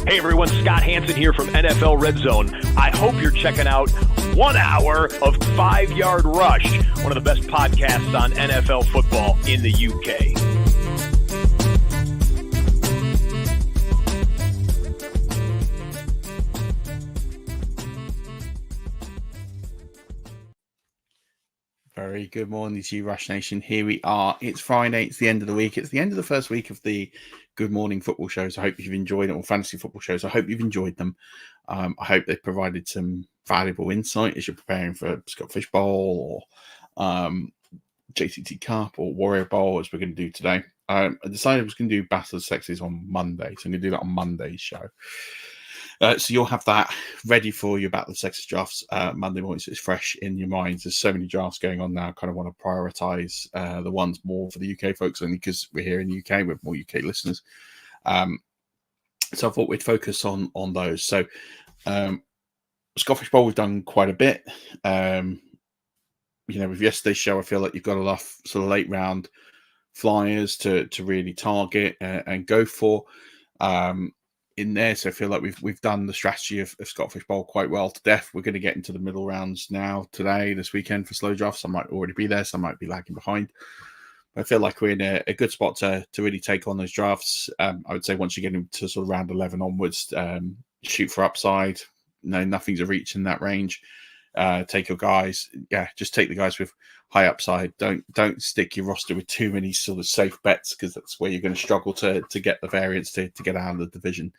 Hey everyone, Scott Hansen here from NFL Red Zone. I hope you're checking out 1 hour of 5-Yard Rush, one of the best podcasts on NFL football in the UK. Very good morning to you, Rush Nation. Here we are. It's Friday. It's the end of the week. It's the end of the first week of the Good Morning Football shows. I hope you've enjoyed it, or fantasy football shows. I hope you've enjoyed them. I hope they've provided some valuable insight as you're preparing for Scott Fish Bowl or JTT Cup or Warrior Bowl, as we're going to do today. I decided I was going to do Battle of the Sexes on Monday, so I'm going to do that on Monday's show. So you'll have that ready for your Battle of Sexes drafts Monday morning, so it's fresh in your minds. There's so many drafts going on now. I kind of want to prioritize the ones more for the UK folks, only because we're here in the UK with more UK listeners. So I thought we'd focus on those. So Scottish Bowl, we've done quite a bit. With yesterday's show, I feel like you've got enough sort of late round flyers to really target and go for. In there, so I feel like we've done the strategy of Scottish Bowl quite well to death. We're going to get into the middle rounds now today, this weekend for slow drafts. I might already be there, so I might be lagging behind. I feel like we're in a good spot to really take on those drafts. I would say once you get into sort of round 11 onwards, shoot for upside. No, nothing's a reach in that range. Take your guys. Yeah, just take the guys with high upside. Don't stick your roster with too many sort of safe bets, because that's where you're going to struggle to get the variance to get out of the division.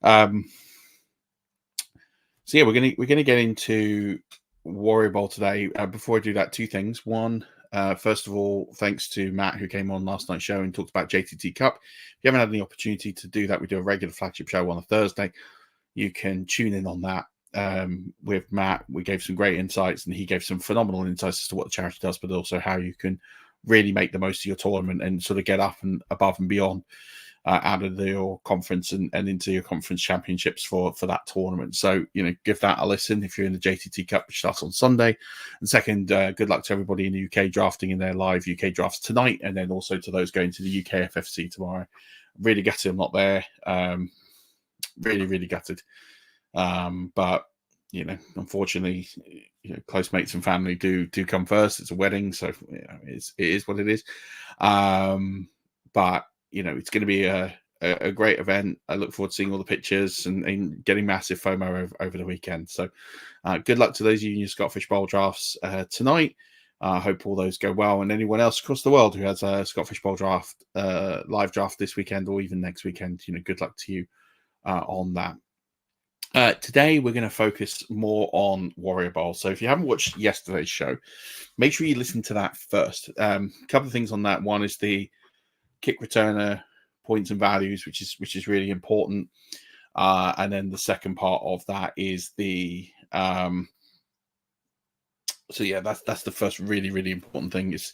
So yeah, we're gonna get into Warrior Bowl today. Before I do that, two things. One, first of all, thanks to Matt, who came on last night's show and talked about JTT Cup. If you haven't had any opportunity to do that, we do a regular flagship show on a Thursday. You can tune in on that. With Matt, we gave some great insights, and he gave some phenomenal insights as to what the charity does, but also how you can really make the most of your tournament and sort of get up and above and beyond out of your conference and into your conference championships for that tournament. So, give that a listen if you're in the JTT Cup, which starts on Sunday. And second, good luck to everybody in the UK drafting in their live UK drafts tonight, and then also to those going to the UK FFC tomorrow. Really gutted I'm not there. Really gutted. But unfortunately, close mates and family do come first. It's a wedding, so it is what it is. But it's going to be a great event. I look forward to seeing all the pictures and getting massive FOMO over the weekend. So good luck to those of you in your Scottish Bowl drafts tonight. I hope all those go well, and anyone else across the world who has a Scottish Bowl draft live draft this weekend or even next weekend, good luck to you on that. Today, we're going to focus more on Warrior Bowl. So if you haven't watched yesterday's show, make sure you listen to that first. A couple of things on that. One is the kick returner points and values, which is really important. And then the second part of that is the that's the first really important thing is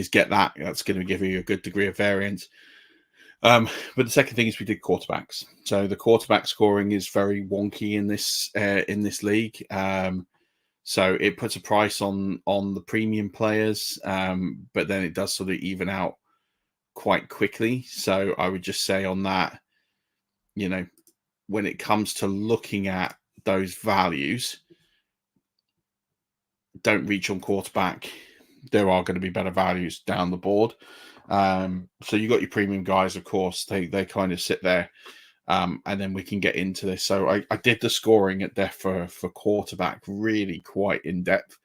get that. That's going to give you a good degree of variance. But the second thing is we did quarterbacks. So the quarterback scoring is very wonky in this league. So it puts a price on the premium players, but then it does sort of even out quite quickly. So I would just say on that, when it comes to looking at those values, don't reach on quarterback. There are going to be better values down the board. So you got your premium guys, of course, they kind of sit there, and then we can get into this. So I did the scoring at depth for quarterback really quite in depth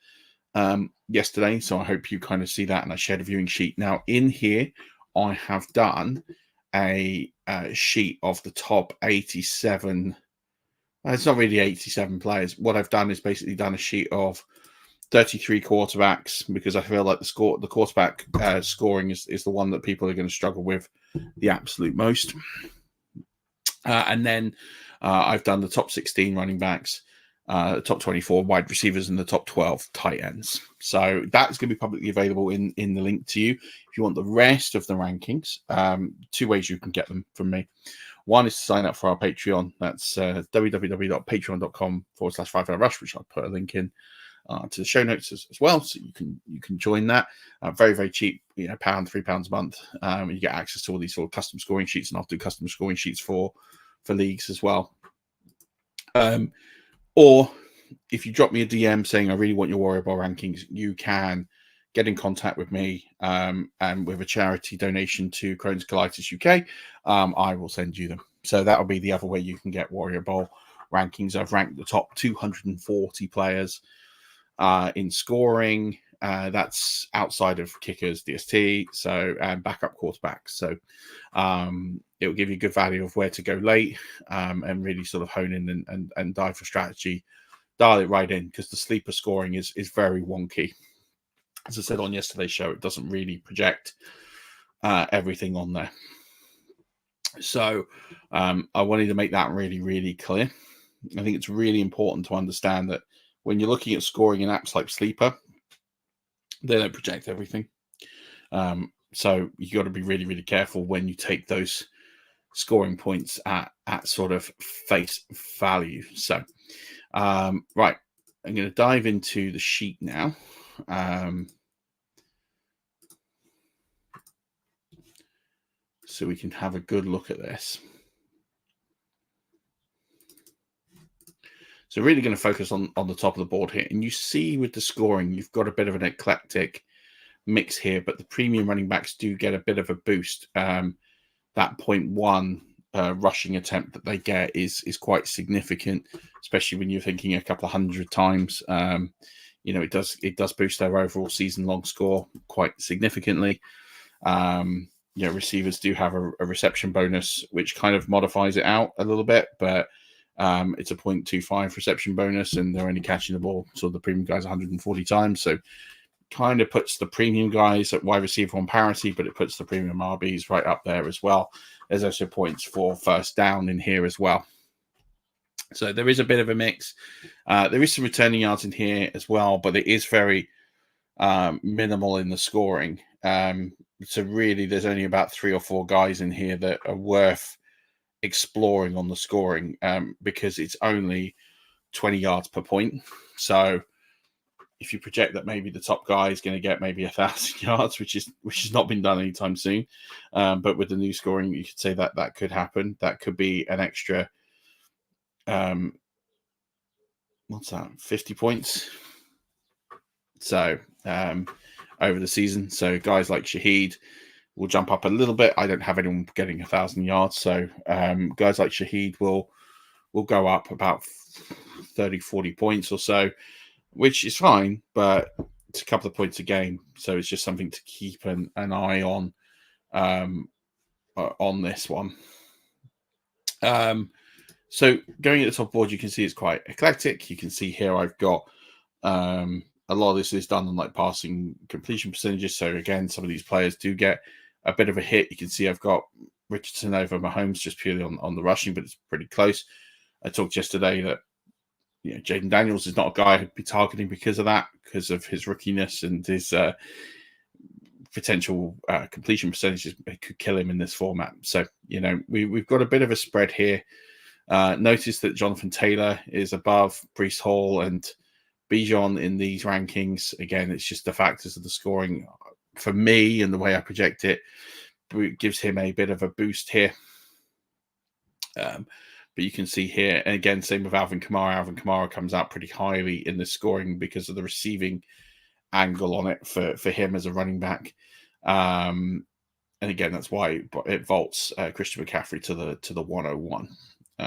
yesterday. So I hope you kind of see that, and I shared a viewing sheet. Now in here, I have done a sheet of the top 87. It's not really 87 players. What I've done is basically done a sheet of 33 quarterbacks, because I feel like the quarterback scoring is the one that people are going to struggle with the absolute most. And then I've done the top 16 running backs, the top 24 wide receivers, and the top 12 tight ends. So that's going to be publicly available in the link to you. If you want the rest of the rankings, two ways you can get them from me. One is to sign up for our Patreon. That's www.patreon.com/5-Rush, which I'll put a link in to the show notes as well, so you can join that. Very cheap, £1, £3 a month. You get access to all these sort of custom scoring sheets, and I'll do custom scoring sheets for leagues as well. Or if you drop me a DM saying I really want your Warrior Bowl rankings, you can get in contact with me, and with a charity donation to Crohn's Colitis UK, I will send you them. So that'll be the other way you can get Warrior Bowl rankings. I've ranked the top 240 players in scoring. That's outside of kickers, DST, and backup quarterbacks. So it will give you a good value of where to go late, and really sort of hone in and dive for strategy. Dial it right in, because the sleeper scoring is very wonky. As I said on yesterday's show, it doesn't really project everything on there. So I wanted to make that really, really clear. I think it's really important to understand that when you're looking at scoring in apps like Sleeper, they don't project everything. So you got to be really, really careful when you take those scoring points at sort of face value. So, right, I'm going to dive into the sheet now. So we can have a good look at this. So really going to focus on the top of the board here. And you see with the scoring, you've got a bit of an eclectic mix here, but the premium running backs do get a bit of a boost. That 0.1 rushing attempt that they get is quite significant, especially when you're thinking a couple of hundred times. It does boost their overall season-long score quite significantly. Receivers do have a reception bonus, which kind of modifies it out a little bit, but it's a 0.25 reception bonus, and they're only catching the ball, so the premium guys 140 times. So kind of puts the premium guys at wide receiver on parity, but it puts the premium RBs right up there as well. There's also points for first down in here as well. So there is a bit of a mix. There is some returning yards in here as well, but it is very minimal in the scoring. So really, there's only about 3 or 4 guys in here that are worth exploring on the scoring, because it's only 20 yards per point. So if you project that maybe the top guy is going to get maybe 1,000 yards, which has not been done anytime soon, but with the new scoring, you could say that could happen. That could be an extra, 50 points. So over the season, so guys like Shaheed will jump up a little bit. I don't have anyone getting 1,000 yards, so guys like Shaheed will go up about 30-40 points or so, which is fine, but it's a couple of points a game, so it's just something to keep an eye on this one. So going at the top board, you can see it's quite eclectic. You can see here I've got a lot of this is done on like passing completion percentages. So again, some of these players do get a bit of a hit. You can see I've got Richardson over Mahomes just purely on the rushing, but it's pretty close. I talked yesterday that Jaden Daniels is not a guy I'd be targeting because of that, because of his rookiness and his potential completion percentages. It could kill him in this format. So, we've got a bit of a spread here. Notice that Jonathan Taylor is above Breece Hall and Bijan in these rankings. Again, it's just the factors of the scoring for me and the way I project it. It gives him a bit of a boost here. But you can see here, and again, same with Alvin Kamara. Alvin Kamara comes out pretty highly in the scoring because of the receiving angle on it for him as a running back. And again, that's why it vaults Christian McCaffrey to the 101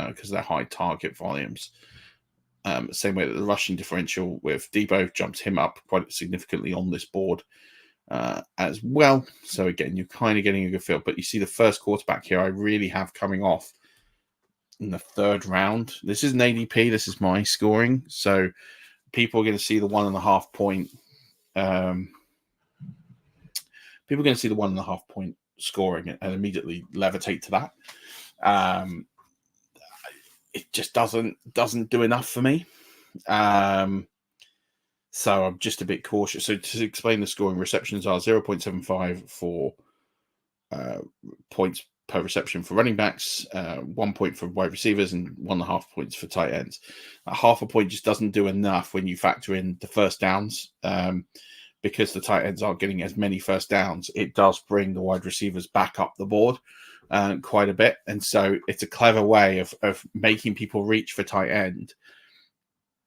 because they're high target volumes. Same way that the rushing differential with Debo jumps him up quite significantly on this board as well. So again, you're kind of getting a good feel. But you see the first quarterback here I really have coming off in the 3rd round. This is an ADP. This is my scoring. So people are going to see the 1.5 point. People are going to see the 1.5 point scoring and immediately levitate to that. It just doesn't do enough for me. So I'm just a bit cautious. So to explain the scoring, receptions are 0.75 for points per reception for running backs, 1 point for wide receivers, and 1.5 points for tight ends. Half a point just doesn't do enough when you factor in the first downs. Because the tight ends aren't getting as many first downs, it does bring the wide receivers back up the board. quite a bit. And so it's a clever way of making people reach for tight end.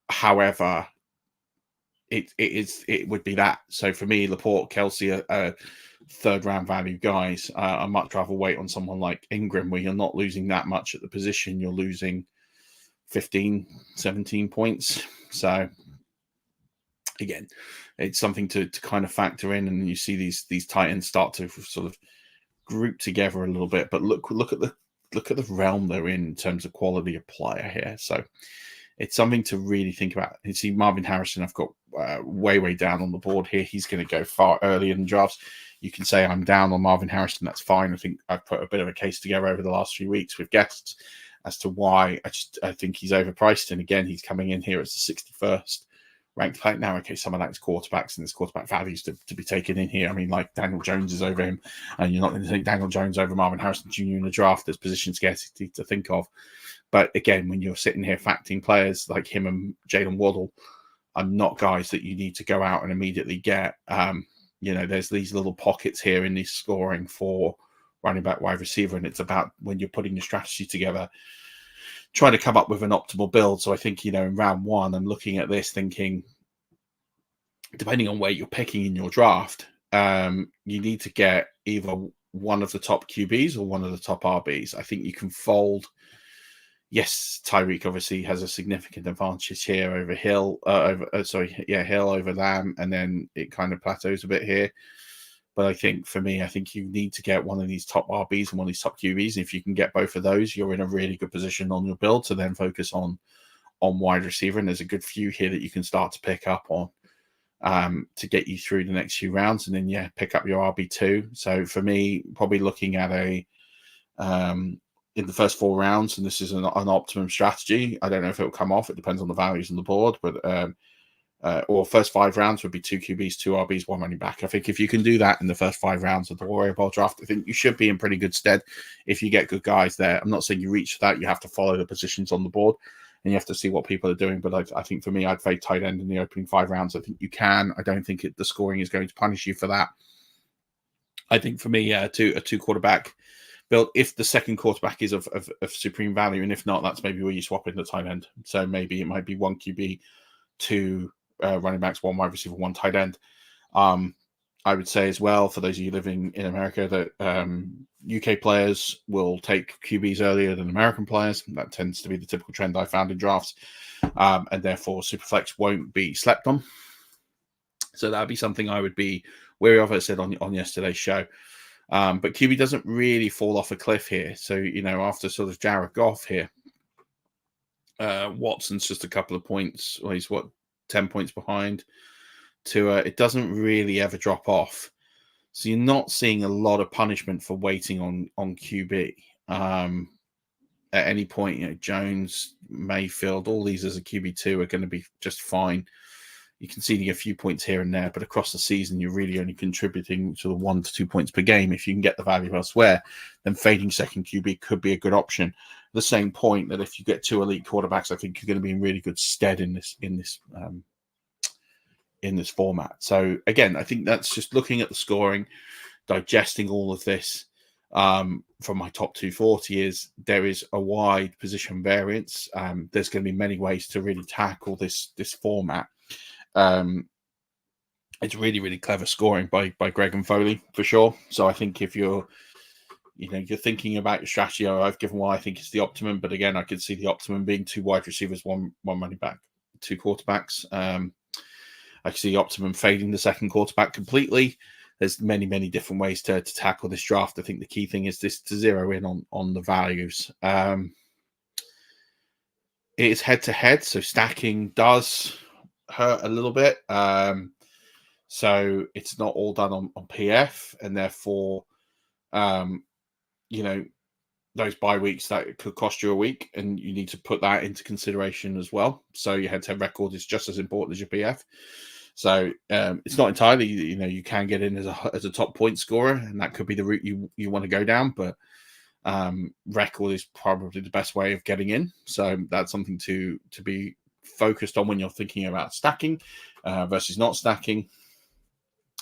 However, it would be that. So for me, Laporte, Kelsey are third round value guys. I'd much rather wait on someone like Ingram, where you're not losing that much at the position. You're losing 15, 17 points. So again, it's something to kind of factor in, and you see these tight ends start to sort of group together a little bit. But look at the realm they're in terms of quality of player here. So it's something to really think about. You see Marvin Harrison, I've got way down on the board here. He's going to go far earlier in drafts. You can say I'm down on Marvin Harrison. That's fine. I think I've put a bit of a case together over the last few weeks with guests as to why I think he's overpriced. And again, he's coming in here as the 61st ranked player. Now, okay, some of that is quarterbacks, and there's quarterback values to be taken in here. I mean, like Daniel Jones is over him, and you're not going to take Daniel Jones over Marvin Harrison Jr. in the draft. There's position scarcity to think of. But again, when you're sitting here facting players like him and Jalen Waddle, are not guys that you need to go out and immediately get. There's these little pockets here in this scoring for running back, wide receiver, and it's about when you're putting your strategy together, trying to come up with an optimal build. So I think, in round one, I'm looking at this thinking, depending on where you're picking in your draft, you need to get either one of the top QBs or one of the top RBs. I think you can fold. Yes, Tyreek obviously has a significant advantage here over Hill, Hill over Lamb, and then it kind of plateaus a bit here. But I think for me, you need to get one of these top RBs and one of these top QBs. And if you can get both of those, you're in a really good position on your build to then focus on wide receiver. And there's a good few here that you can start to pick up on to get you through the next few rounds. And then, pick up your RB2. So for me, probably looking at in the first 4 rounds, and this is an optimum strategy. I don't know if it will come off. It depends on the values on the board, but or first 5 rounds would be 2 QBs, 2 RBs, 1 running back. I think if you can do that in the first 5 rounds of the Warrior Bowl draft, I think you should be in pretty good stead if you get good guys there. I'm not saying you reach that. You have to follow the positions on the board, and you have to see what people are doing. But I think for me, I'd fade tight end in the opening 5 rounds. I think you can. I don't think the scoring is going to punish you for that. I think for me, a 2 quarterback build, if the second quarterback is of supreme value, and if not, that's maybe where you swap in the tight end. So maybe it might be 1 QB, 2 running backs, 1 wide receiver, 1 tight end. I would say as well, for those of you living in America, that UK players will take QBs earlier than American players. That tends to be the typical trend I found in drafts, and therefore Superflex won't be slept on. So that would be something I would be wary of, as I said on yesterday's show. But QB doesn't really fall off a cliff here. So, after sort of Jared Goff here, Watson's just a couple of points. Well, he's 10 points behind. It doesn't really ever drop off. So you're not seeing a lot of punishment for waiting on QB. At any point, Jones, Mayfield, all these as a QB2 are going to be just fine. You can see a few points here and there, but across the season, you're really only contributing to the 1 to 2 points per game. If you can get the value elsewhere, then fading second QB could be a good option. At the same point that if you get 2 elite quarterbacks, I think you're going to be in really good stead in this format. So again, I think that's just looking at the scoring, digesting all of this. From my top 240 is there is a wide position variance. There's going to be many ways to really tackle this format. It's really, really clever scoring by Greg and Foley for sure. So I think if you're thinking about your strategy, I've given why I think it's the optimum. But again, I could see the optimum being 2 wide receivers, 1 running back, 2 quarterbacks. I can see the optimum fading the second quarterback completely. There's many, many different ways to tackle this draft. I think the key thing is this to zero in on the values. It is head to head, so stacking does hurt a little bit. So it's not all done on PF, and therefore, those bye weeks that could cost you a week, and you need to put that into consideration as well. So your head-to-head record is just as important as your PF. So it's not entirely, you can get in as a top point scorer, and that could be the route you want to go down. But record is probably the best way of getting in. So that's something to be focused on when you're thinking about stacking versus not stacking.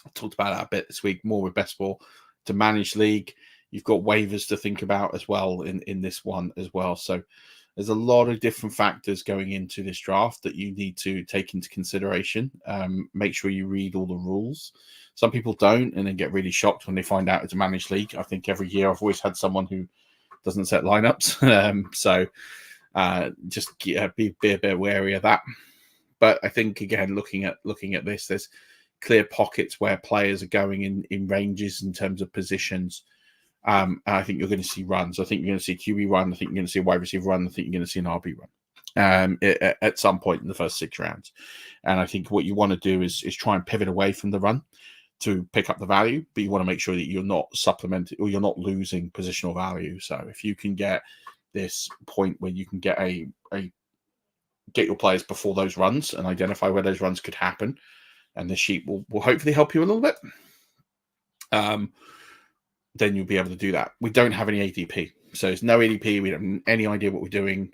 I talked about that a bit this week, more with best ball to manage league. You've got waivers to think about as well in this one as well. So there's a lot of different factors going into this draft that you need to take into consideration. Make sure you read all the rules. Some people don't and then get really shocked when they find out it's a managed league. I think every year I've always had someone who doesn't set lineups. So just be a bit wary of that. But I think, again, looking at this, there's clear pockets where players are going in ranges in terms of positions. And I think you're going to see runs. I think you're going to see QB run. I think you're going to see a wide receiver run. I think you're going to see an RB run at some point in the first 6 rounds. And I think what you want to do is try and pivot away from the run to pick up the value, but you want to make sure that you're not supplementing or you're not losing positional value. So if you can get this point where you can get get your players before those runs and identify where those runs could happen, and the sheet will hopefully help you a little bit, then you'll be able to do that. We don't have any ADP, so there's no ADP. We don't have any idea what we're doing.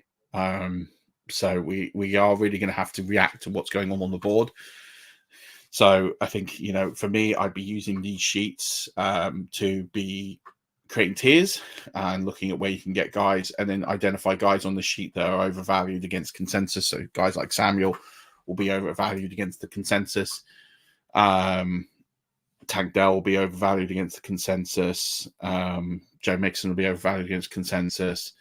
So we are really going to have to react to what's going on the board. So I think, for me, I'd be using these sheets to be creating tiers and looking at where you can get guys, and then identify guys on the sheet that are overvalued against consensus. So guys like Samuel will be overvalued against the consensus. Tank Dell will be overvalued against the consensus. Joe Mixon will be overvalued against consensus.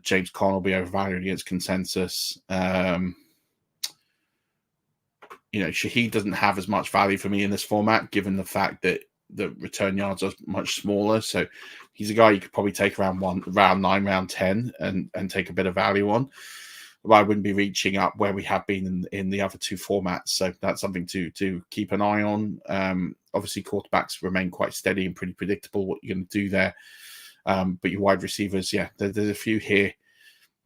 James Conner will be overvalued against consensus. Shaheed doesn't have as much value for me in this format, given the fact that the return yards are much smaller. So he's a guy you could probably take round 9, round 10 and take a bit of value on. But I wouldn't be reaching up where we have been in the other 2 formats. So that's something to keep an eye on. Obviously, quarterbacks remain quite steady and pretty predictable what you're going to do there. But your wide receivers, there's a few here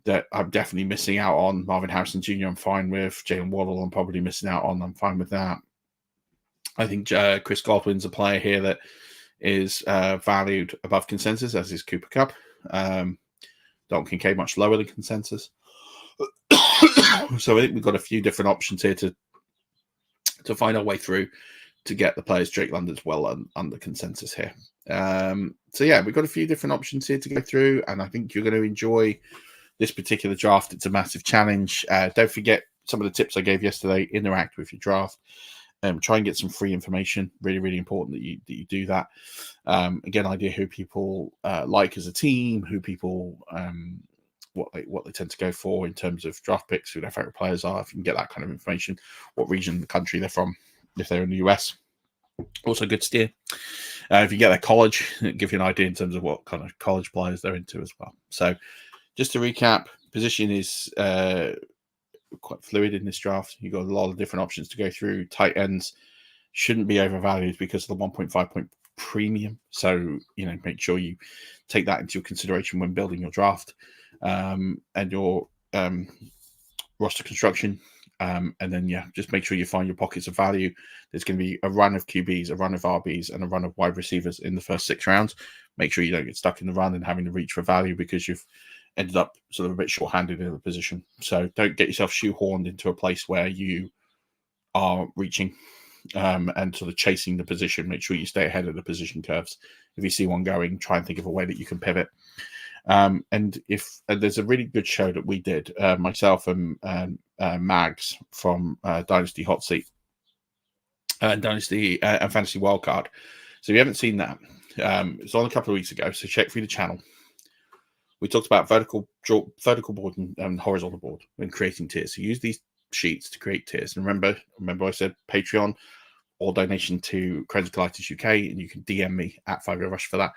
that I'm definitely missing out on. Marvin Harrison Jr., I'm fine with. Jalen Waddle, I'm probably missing out on. I'm fine with that. I think Chris Godwin's a player here that is valued above consensus, as is Cooper Kupp. Dalton Kincaid much lower than consensus. So I think we've got a few different options here to find our way through to get the players. Drake London's well under consensus here. We've got a few different options here to go through, and I think you're going to enjoy this particular draft. It's a massive challenge. Don't forget some of the tips I gave yesterday. Interact with your draft. Try and get some free information. Really, really important that you do that. Again, idea who people like as a team, who people what they tend to go for in terms of draft picks, who their favorite players are. If you can get that kind of information, what region of the country they're from, if they're in the US. Also, good steer. If you get their college, it gives you an idea in terms of what kind of college players they're into as well. So, just to recap, position is quite fluid in this draft. You've got a lot of different options to go through. Tight ends shouldn't be overvalued because of the 1.5 point premium. So, make sure you take that into your consideration when building your draft and your roster construction. And then, just make sure you find your pockets of value. There's going to be a run of QBs, a run of RBs, and a run of wide receivers in the first 6 rounds. Make sure you don't get stuck in the run and having to reach for value because you've ended up sort of a bit short-handed in the position. So don't get yourself shoehorned into a place where you are reaching and sort of chasing the position. Make sure you stay ahead of the position curves. If you see one going, try and think of a way that you can pivot. And if there's a really good show that we did, myself and Mags from Dynasty Hot Seat and Dynasty and Fantasy Wildcard. So if you haven't seen that, it's on a couple of weeks ago, so check through the channel. We talked about vertical board and horizontal board when creating tiers. So use these sheets to create tiers. And remember I said Patreon or donation to Crohn's Colitis UK, and you can DM me at 5-Year Rush for that.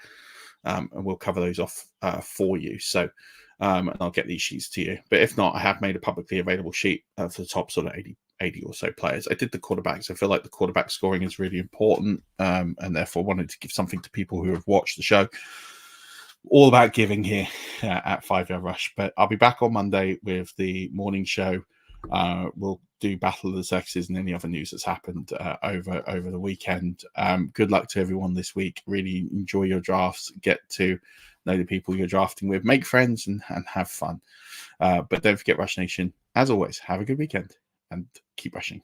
And we'll cover those off for you. So, and I'll get these sheets to you. But if not, I have made a publicly available sheet for the top sort of 80 or so players. I did the quarterbacks. I feel like the quarterback scoring is really important, and therefore wanted to give something to people who have watched the show. All about giving here at 5-Year Rush. But I'll be back on Monday with the morning show. We'll do Battle of the Sexes and any other news that's happened over the weekend. Good luck to everyone this week. Really enjoy your drafts. Get to know the people you're drafting with. Make friends and have fun. But don't forget, Rush Nation, as always, have a good weekend and keep rushing.